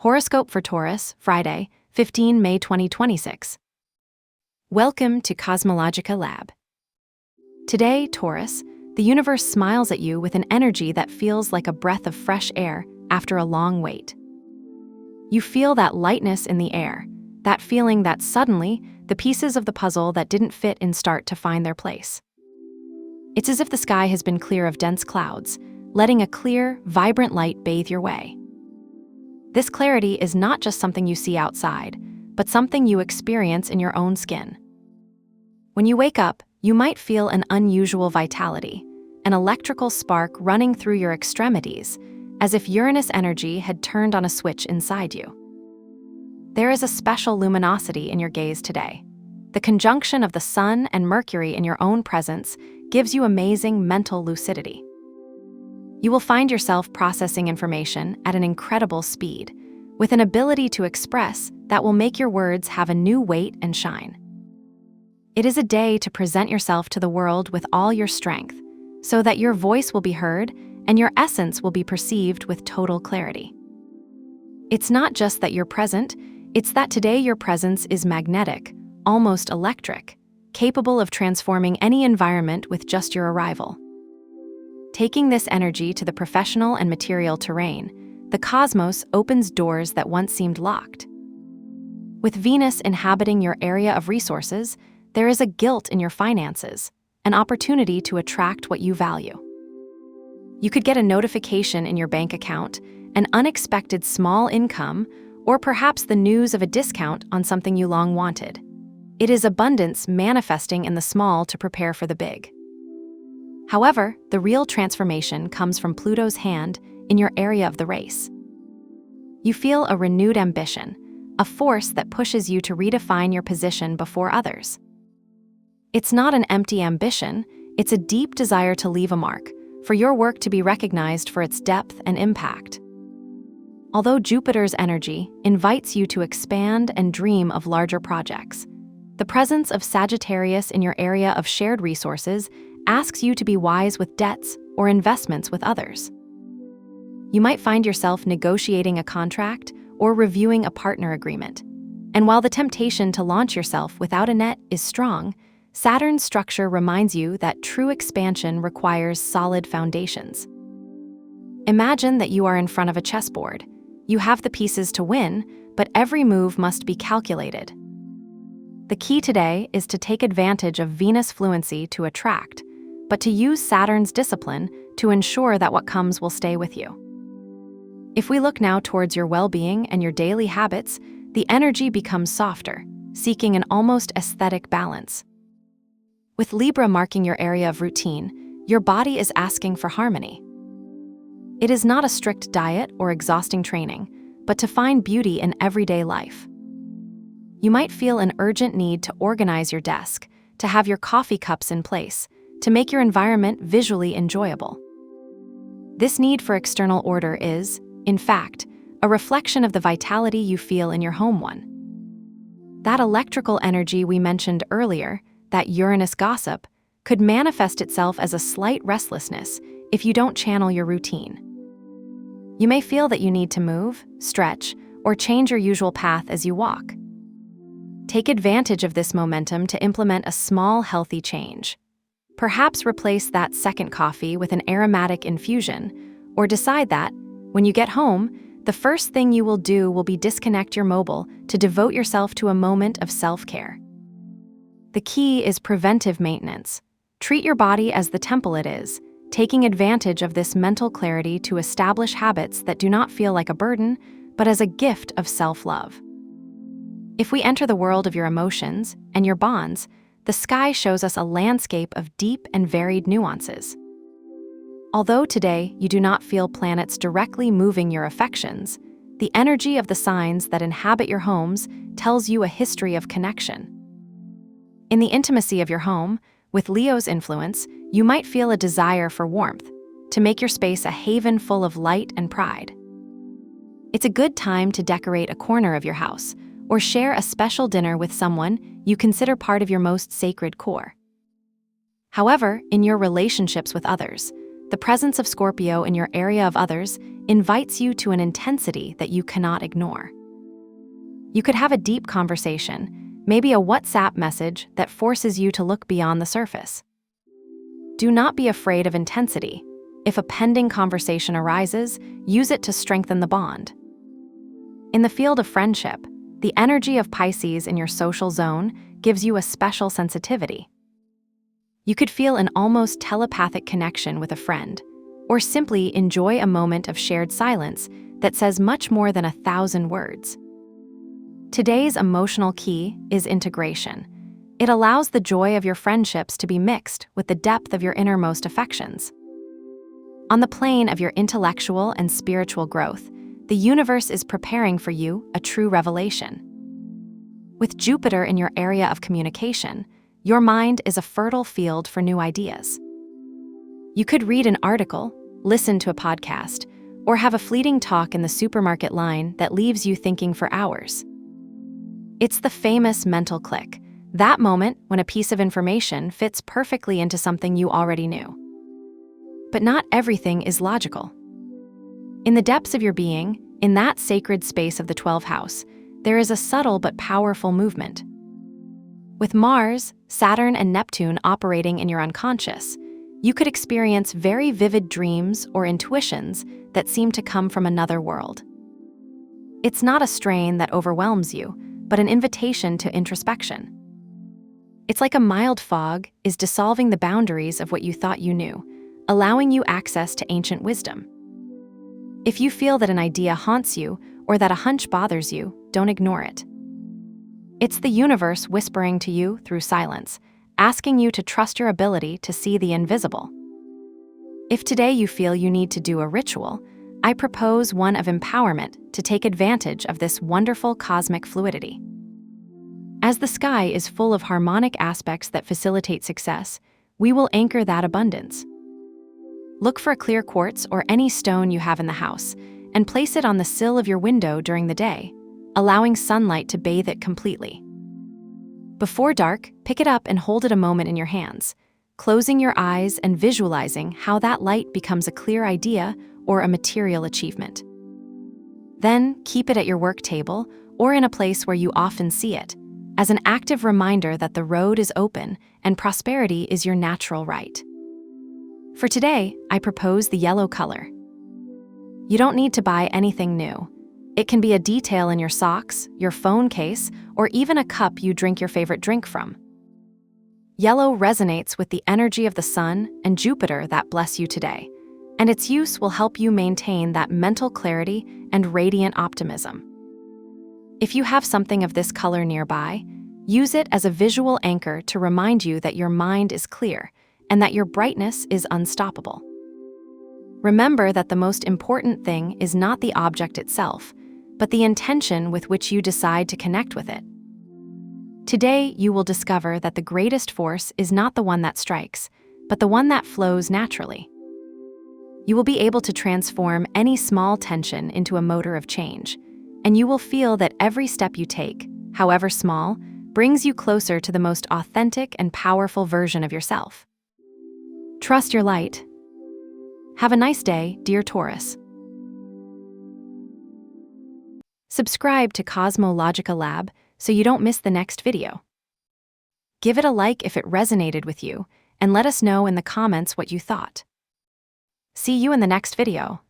Horoscope for Taurus, Friday, 15 May 2026. Welcome to CosmologicaLab. Today, Taurus, the universe smiles at you with an energy that feels like a breath of fresh air after a long wait. You feel that lightness in the air, that feeling that suddenly the pieces of the puzzle that didn't fit in start to find their place. It's as if the sky has been clear of dense clouds, letting a clear, vibrant light bathe your way. This clarity is not just something you see outside, but something you experience in your own skin. When you wake up, you might feel an unusual vitality, an electrical spark running through your extremities, as if Uranus energy had turned on a switch inside you. There is a special luminosity in your gaze today. The conjunction of the Sun and Mercury in your own presence gives you amazing mental lucidity. You will find yourself processing information at an incredible speed, with an ability to express that will make your words have a new weight and shine. It is a day to present yourself to the world with all your strength, so that your voice will be heard and your essence will be perceived with total clarity. It's not just that you're present, it's that today your presence is magnetic, almost electric, capable of transforming any environment with just your arrival. Taking this energy to the professional and material terrain, the cosmos opens doors that once seemed locked. With Venus inhabiting your area of resources, there is a gilt in your finances, an opportunity to attract what you value. You could get a notification in your bank account, an unexpected small income, or perhaps the news of a discount on something you long wanted. It is abundance manifesting in the small to prepare for the big. However, the real transformation comes from Pluto's hand in your area of the race. You feel a renewed ambition, a force that pushes you to redefine your position before others. It's not an empty ambition, it's a deep desire to leave a mark, for your work to be recognized for its depth and impact. Although Jupiter's energy invites you to expand and dream of larger projects, the presence of Sagittarius in your area of shared resources asks you to be wise with debts or investments with others. You might find yourself negotiating a contract or reviewing a partner agreement. And while the temptation to launch yourself without a net is strong, Saturn's structure reminds you that true expansion requires solid foundations. Imagine that you are in front of a chessboard. You have the pieces to win, but every move must be calculated. The key today is to take advantage of Venus fluency to attract, but to use Saturn's discipline to ensure that what comes will stay with you. If we look now towards your well-being and your daily habits, the energy becomes softer, seeking an almost aesthetic balance. With Libra marking your area of routine, your body is asking for harmony. It is not a strict diet or exhausting training, but to find beauty in everyday life. You might feel an urgent need to organize your desk, to have your coffee cups in place, to make your environment visually enjoyable. This need for external order is, in fact, a reflection of the vitality you feel in your home one. That electrical energy we mentioned earlier, that Uranus gossip, could manifest itself as a slight restlessness if you don't channel your routine. You may feel that you need to move, stretch, or change your usual path as you walk. Take advantage of this momentum to implement a small, healthy change. Perhaps replace that second coffee with an aromatic infusion, or decide that, when you get home, the first thing you will do will be disconnect your mobile to devote yourself to a moment of self-care. The key is preventive maintenance. Treat your body as the temple it is, taking advantage of this mental clarity to establish habits that do not feel like a burden, but as a gift of self-love. If we enter the world of your emotions and your bonds, the sky shows us a landscape of deep and varied nuances. Although today you do not feel planets directly moving your affections, the energy of the signs that inhabit your homes tells you a history of connection. In the intimacy of your home, with Leo's influence, you might feel a desire for warmth, to make your space a haven full of light and pride. It's a good time to decorate a corner of your house, or share a special dinner with someone you consider part of your most sacred core. However, in your relationships with others, The presence of Scorpio in your area of others invites you to an intensity that you cannot ignore. You could have a deep conversation, maybe a WhatsApp message that forces you to look beyond the surface. Do not be afraid of intensity. If a pending conversation arises, use it to strengthen the bond. In the field of friendship, the energy of Pisces in your social zone gives you a special sensitivity. You could feel an almost telepathic connection with a friend, or simply enjoy a moment of shared silence that says much more than 1,000 words. Today's emotional key is integration. It allows the joy of your friendships to be mixed with the depth of your innermost affections. On the plane of your intellectual and spiritual growth, the universe is preparing for you a true revelation. With Jupiter in your area of communication, your mind is a fertile field for new ideas. You could read an article, listen to a podcast, or have a fleeting talk in the supermarket line that leaves you thinking for hours. It's the famous mental click, that moment when a piece of information fits perfectly into something you already knew. But not everything is logical. In the depths of your being, in that sacred space of the 12th house, there is a subtle but powerful movement. With Mars, Saturn, and Neptune operating in your unconscious, you could experience very vivid dreams or intuitions that seem to come from another world. It's not a strain that overwhelms you, but an invitation to introspection. It's like a mild fog is dissolving the boundaries of what you thought you knew, allowing you access to ancient wisdom. If you feel that an idea haunts you or that a hunch bothers you, don't ignore it. It's the universe whispering to you through silence, asking you to trust your ability to see the invisible. If today you feel you need to do a ritual, I propose one of empowerment to take advantage of this wonderful cosmic fluidity. As the sky is full of harmonic aspects that facilitate success, we will anchor that abundance. Look for a clear quartz or any stone you have in the house and place it on the sill of your window during the day, allowing sunlight to bathe it completely. Before dark, pick it up and hold it a moment in your hands, closing your eyes and visualizing how that light becomes a clear idea or a material achievement. Then keep it at your work table or in a place where you often see it, as an active reminder that the road is open and prosperity is your natural right. For today, I propose the yellow color. You don't need to buy anything new. It can be a detail in your socks, your phone case, or even a cup you drink your favorite drink from. Yellow resonates with the energy of the sun and Jupiter that bless you today, and its use will help you maintain that mental clarity and radiant optimism. If you have something of this color nearby, use it as a visual anchor to remind you that your mind is clear and that your brightness is unstoppable. Remember that the most important thing is not the object itself, but the intention with which you decide to connect with it. Today, you will discover that the greatest force is not the one that strikes, but the one that flows naturally. You will be able to transform any small tension into a motor of change, and you will feel that every step you take, however small, brings you closer to the most authentic and powerful version of yourself. Trust your light. Have a nice day, dear Taurus. Subscribe to CosmologicaLab so you don't miss the next video. Give it a like if it resonated with you, and let us know in the comments what you thought. See you in the next video.